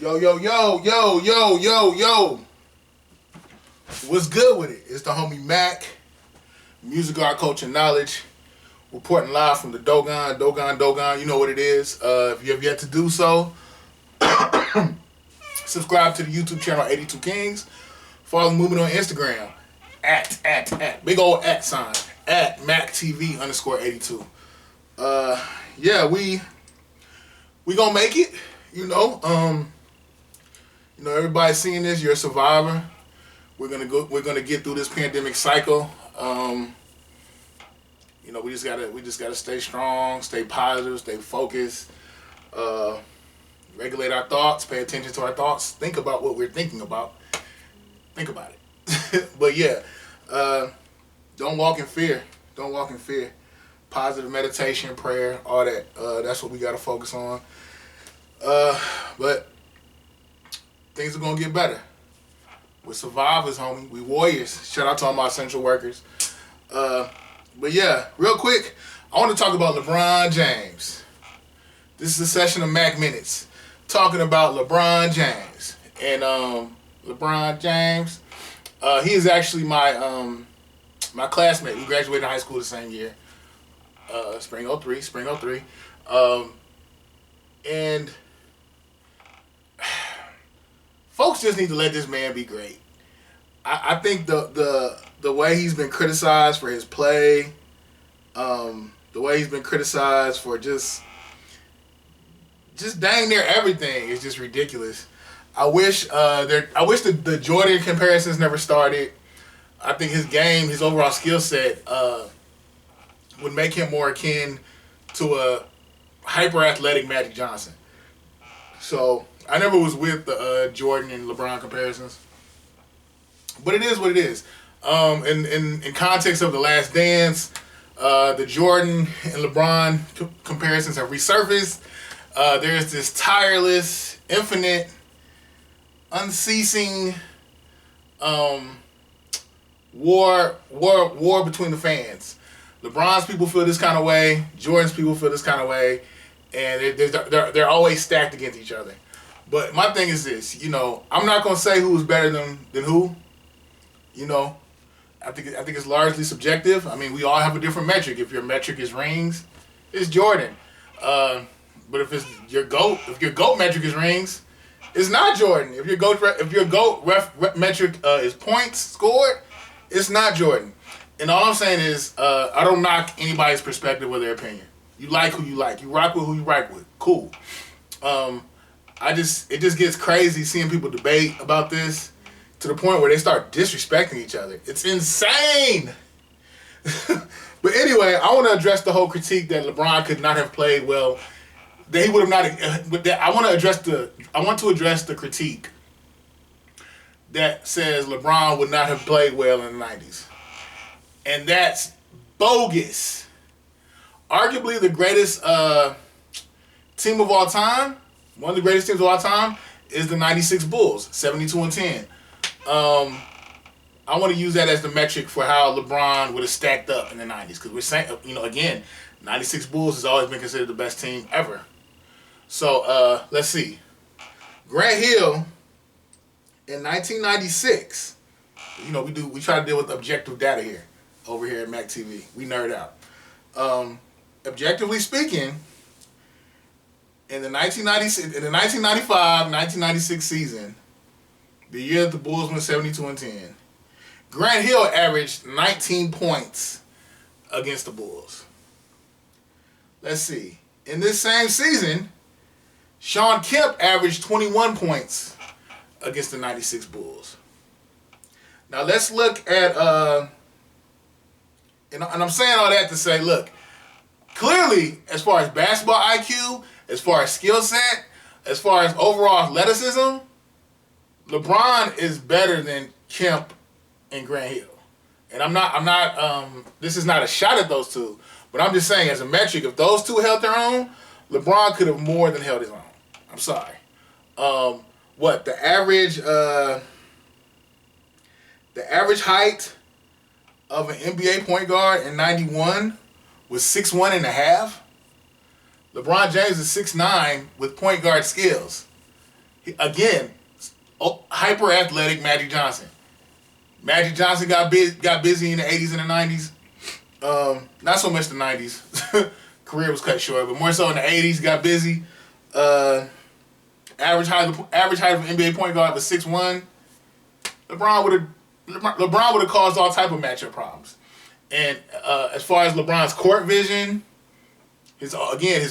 Yo, yo, yo, yo, yo, yo, yo. What's good with it? It's the homie MACK, music, art, culture, knowledge, reporting live from the Dogon. You know what it is. If you have yet to do so, subscribe to the YouTube channel 82 Kings. Follow the movement on Instagram at big old @ sign at MACKTV_82. Yeah, we gonna make it. You know, everybody's seeing this. You're a survivor. We're gonna get through this pandemic cycle. We just gotta stay strong, stay positive, stay focused, regulate our thoughts, pay attention to our thoughts, think about what we're thinking about. Think about it. But yeah, don't walk in fear. Don't walk in fear. Positive meditation, prayer, all that. That's what we gotta focus on. But things are gonna get better. We're survivors, homie. We warriors. Shout out to all my essential workers. But yeah, real quick, I want to talk about LeBron James. This is a session of Mac Minutes talking about LeBron James. And LeBron James, he is actually my classmate. We graduated high school the same year. Spring 03. And folks just need to let this man be great. I think the way he's been criticized for his play, the way he's been criticized for just dang near everything is just ridiculous. I wish the Jordan comparisons never started. I think his game, his overall skill set, would make him more akin to a hyper athletic Magic Johnson. So I never was with the Jordan and LeBron comparisons, but it is what it is. In context of The Last Dance, the Jordan and LeBron comparisons have resurfaced. There's this tireless, infinite, unceasing war between the fans. LeBron's people feel this kind of way. Jordan's people feel this kind of way, and they're always stacked against each other. But my thing is this, I'm not gonna say who's better than who. I think it's largely subjective. I mean, we all have a different metric. If your metric is rings, it's Jordan. But if your GOAT metric is rings, it's not Jordan. If your GOAT metric is points scored, it's not Jordan. And all I'm saying is, I don't knock anybody's perspective or their opinion. You like who you like. You rock with who you rock with. Cool. It just gets crazy seeing people debate about this to the point where they start disrespecting each other. It's insane. But anyway, I want to address the whole critique that LeBron could not have played well. That he would have not. I want to address the critique that says LeBron would not have played well in the 90s. And that's bogus. Arguably the greatest team of all time, one of the greatest teams of all time, is the 96 Bulls, 72-10. I want to use that as the metric for how LeBron would have stacked up in the 90s. Because we're saying, again, 96 Bulls has always been considered the best team ever. So, let's see. Grant Hill, in 1996, we try to deal with objective data here. Over here at Mac TV, we nerd out. Objectively speaking, in the 1995-1996 season, the year that the Bulls went 72-10, Grant Hill averaged 19 points against the Bulls. Let's see. In this same season, Shawn Kemp averaged 21 points against the 96 Bulls. Now let's look at and I'm saying all that to say, look, clearly, as far as basketball IQ, as far as skill set, as far as overall athleticism, LeBron is better than Kemp and Grant Hill. And I'm not. This is not a shot at those two, but I'm just saying, as a metric, if those two held their own, LeBron could have more than held his own. I'm sorry. The average height of an NBA point guard in 91 was 6'1.5". LeBron James is 6'9" with point guard skills. Again, hyper athletic Magic Johnson. Magic Johnson got busy in the 80s and the 90s. Not so much the 90s. Career was cut short, but more so in the 80s, got busy. Average height of an NBA point guard was 6'1". LeBron would have caused all type of matchup problems. And as far as LeBron's court vision, his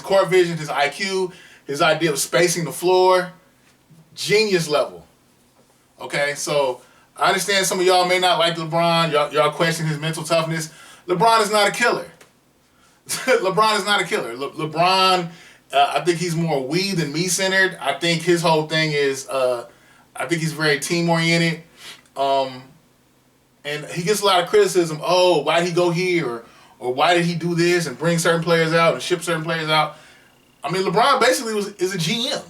court vision, his IQ, his idea of spacing the floor, genius level. Okay, so I understand some of y'all may not like LeBron. Y'all question his mental toughness. LeBron is not a killer. LeBron is not a killer. LeBron, I think he's more we than me centered. I think his whole thing is, I think he's very team oriented. And he gets a lot of criticism. Oh, why did he go here? Or why did he do this and bring certain players out and ship certain players out? I mean, LeBron basically is a GM.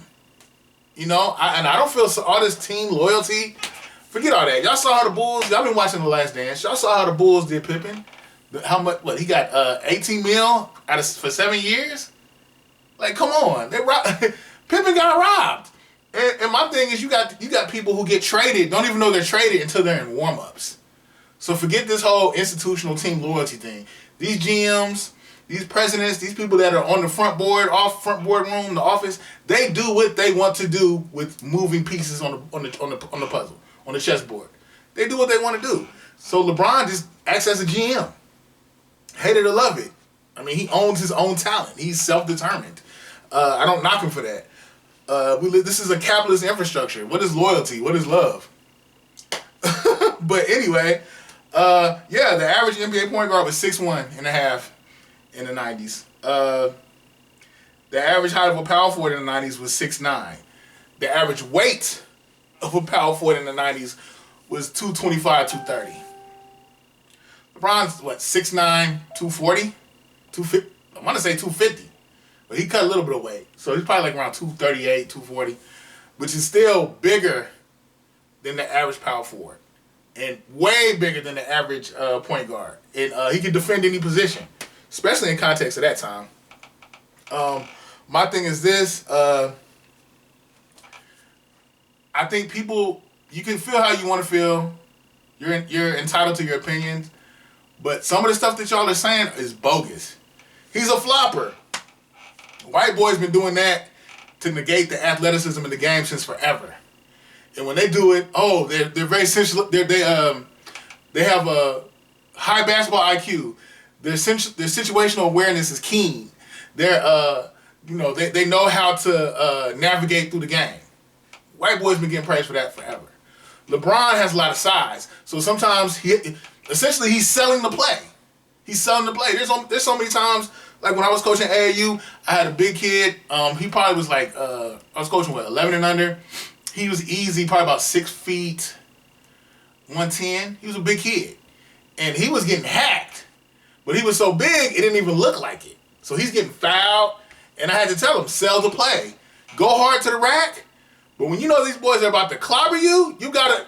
You know, and I don't feel all this team loyalty. Forget all that. Y'all saw how the Bulls, y'all been watching The Last Dance. Y'all saw how the Bulls did Pippen. How much, he got 18 mil for 7 years? Like, come on. Pippen got robbed. And my thing is you got people who get traded, don't even know they're traded until they're in warm-ups. So forget this whole institutional team loyalty thing. These GMs, these presidents, these people that are on the front board room, the office, they do what they want to do with moving pieces on the puzzle, on the chessboard. They do what they want to do. So LeBron just acts as a GM. Hate it or love it. I mean, he owns his own talent. He's self-determined. I don't knock him for that. This is a capitalist infrastructure. What is loyalty? What is love? But anyway, the average NBA point guard was 6'1" and a half in the 90s. The average height of a power forward in the 90s was 6'9". The average weight of a power forward in the 90s was 225, 230. LeBron's, 6'9", 240? 250? I want to say 250. But he cut a little bit of weight. So he's probably like around 238, 240. Which is still bigger than the average power forward. And way bigger than the average point guard. And he can defend any position. Especially in context of that time. My thing is this. I think people, you can feel how you want to feel. You're entitled to your opinions. But some of the stuff that y'all are saying is bogus. He's a flopper. White boys been doing that to negate the athleticism in the game since forever. And when they do it, they're very sensual. They have a high basketball IQ. Their situational awareness is keen. They're they know how to navigate through the game. White boys been getting praised for that forever. LeBron has a lot of size, so sometimes he's selling the play. He's selling the play. There's so many times, like when I was coaching AAU, I had a big kid. He probably was like, I was coaching 11 and under. He was easy, probably about 6 feet, 110. He was a big kid. And he was getting hacked. But he was so big, it didn't even look like it. So he's getting fouled. And I had to tell him, sell the play. Go hard to the rack. But when you know these boys are about to clobber you, you gotta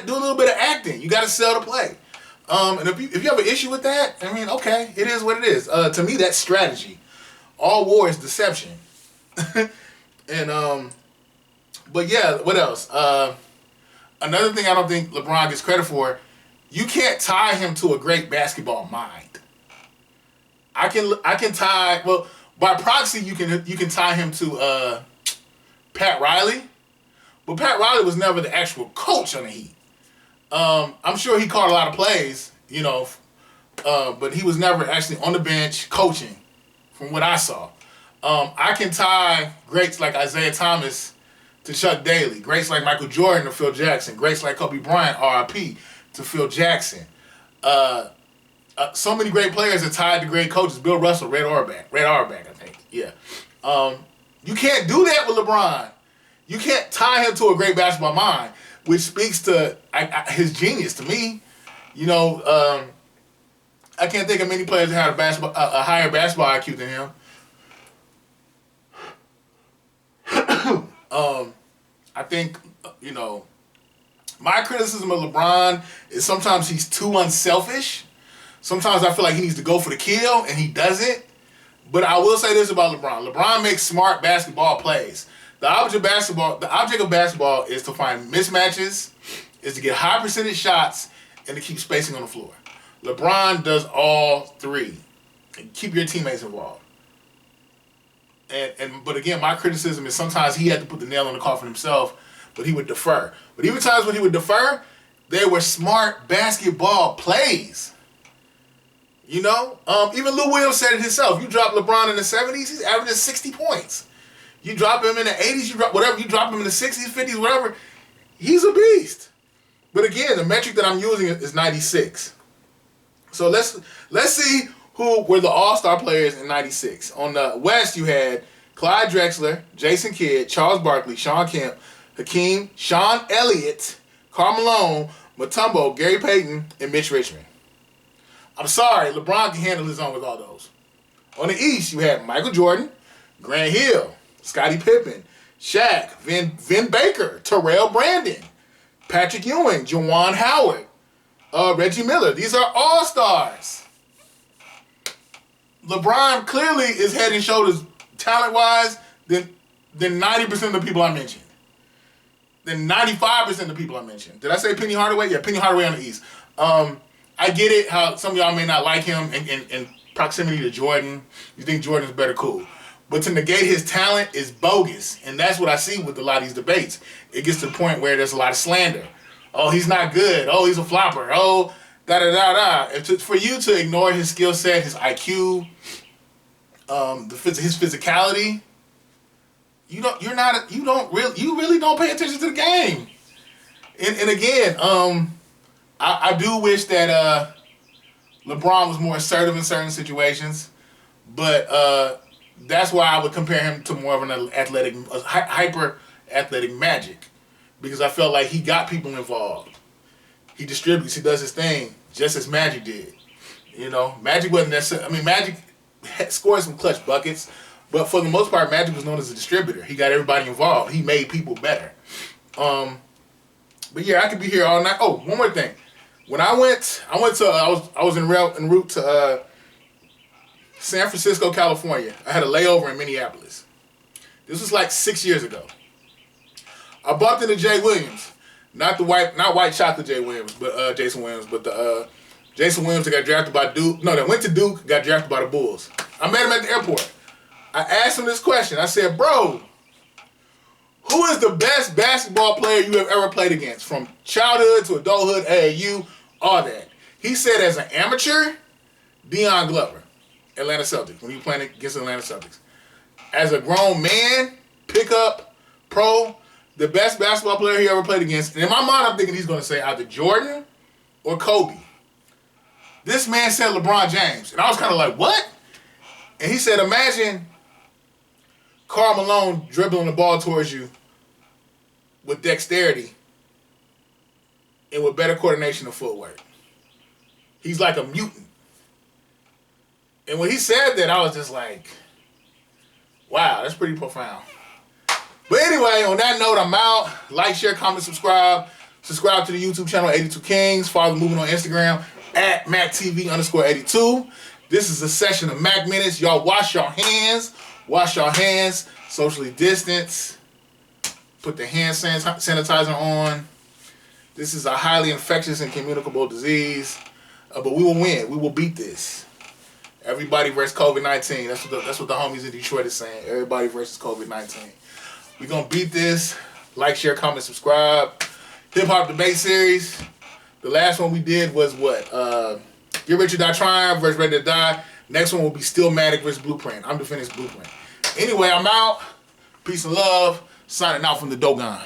do a little bit of acting. You gotta sell the play. And if you have an issue with that, I mean, okay, it is what it is. To me, that's strategy. All war is deception. And but yeah, what else? Another thing I don't think LeBron gets credit for, you can't tie him to a great basketball mind. I can tie, well, by proxy you can tie him to Pat Riley, but Pat Riley was never the actual coach on the Heat. I'm sure he called a lot of plays, but he was never actually on the bench coaching, from what I saw. I can tie greats like Isaiah Thomas to Chuck Daly, greats like Michael Jordan to Phil Jackson, greats like Kobe Bryant, R.I.P., to Phil Jackson. So many great players are tied to great coaches. Bill Russell, Red Auerbach, I think. Yeah. You can't do that with LeBron. You can't tie him to a great basketball mind, which speaks to his genius to me. I can't think of many players that had a higher basketball IQ than him. I think, my criticism of LeBron is sometimes he's too unselfish. Sometimes I feel like he needs to go for the kill, and he doesn't. But I will say this about LeBron. LeBron makes smart basketball plays. The object of basketball is to find mismatches, is to get high percentage shots, and to keep spacing on the floor. LeBron does all three. And keep your teammates involved. But again, my criticism is sometimes he had to put the nail on the coffin himself, but he would defer. But even times when he would defer, they were smart basketball plays. You know? Even Lou Williams said it himself. You drop LeBron in the 70s, he's averaging 60 points. You drop him in the 80s, you drop him in the 60s, 50s, whatever, he's a beast. But again, the metric that I'm using is 96. So let's see who were the all-star players in 96. On the West, you had Clyde Drexler, Jason Kidd, Charles Barkley, Shawn Kemp, Hakeem, Sean Elliott, Karl Malone, Mutombo, Gary Payton, and Mitch Richmond. I'm sorry, LeBron can handle his own with all those. On the East, you had Michael Jordan, Grant Hill, Scottie Pippen, Shaq, Vin Baker, Terrell Brandon, Patrick Ewing, Juwan Howard, Reggie Miller. These are all-stars. LeBron clearly is head and shoulders talent-wise than 90% of the people I mentioned. Than 95% of the people I mentioned. Did I say Penny Hardaway? Yeah, Penny Hardaway on the East. I get it, how some of y'all may not like him in proximity to Jordan. You think Jordan's better, cool. But to negate his talent is bogus. And that's what I see with a lot of these debates. It gets to the point where there's a lot of slander. Oh, he's not good. Oh, he's a flopper. Oh, da-da-da-da. For you to ignore his skill set, his IQ, his physicality, you really don't pay attention to the game. And again, I do wish that LeBron was more assertive in certain situations, but that's why I would compare him to more of an hyper athletic Magic, because I felt like he got people involved. He distributes, he does his thing, just as Magic did. You know, Magic wasn't necessarily, I mean, Magic scored some clutch buckets, but for the most part, Magic was known as a distributor. He got everybody involved. He made people better. But yeah, I could be here all night. Oh, one more thing. When I was en route to San Francisco, California. I had a layover in Minneapolis. This was like 6 years ago. I bumped into Jay Williams, not white chocolate Jay Williams, but Jason Williams, but the Jason Williams that got drafted by Duke. No, that went to Duke, got drafted by the Bulls. I met him at the airport. I asked him this question. I said, bro, who is the best basketball player you have ever played against? From childhood to adulthood, AAU, all that. He said as an amateur, Deion Glover, Atlanta Celtics, when he was playing against the Atlanta Celtics. As a grown man, pickup, pro, the best basketball player he ever played against. And in my mind, I'm thinking he's going to say either Jordan or Kobe. This man said LeBron James. And I was kind of like, what? And he said, imagine Karl Malone dribbling the ball towards you with dexterity and with better coordination of footwork. He's like a mutant. And when he said that, I was just like, wow, that's pretty profound. But anyway, on that note, I'm out. Like, share, comment, subscribe. Subscribe to the YouTube channel 82 Kings. Follow the movement on Instagram at MACKTV_82. This is a session of Mac Minutes. Y'all wash your hands. Wash your hands. Socially distance. Put the hand sanitizer on. This is a highly infectious and communicable disease. But we will win. We will beat this. Everybody versus COVID-19. That's what the homies in Detroit is saying. Everybody versus COVID-19. We're going to beat this. Like, share, comment, subscribe. Hip Hop Debate Series. The last one we did was what? Get Rich or Die Trying versus Ready to Die. Next one will be Stillmatic versus Blueprint. I'm defending Blueprint. Anyway, I'm out. Peace and love. Signing out from the Dogon.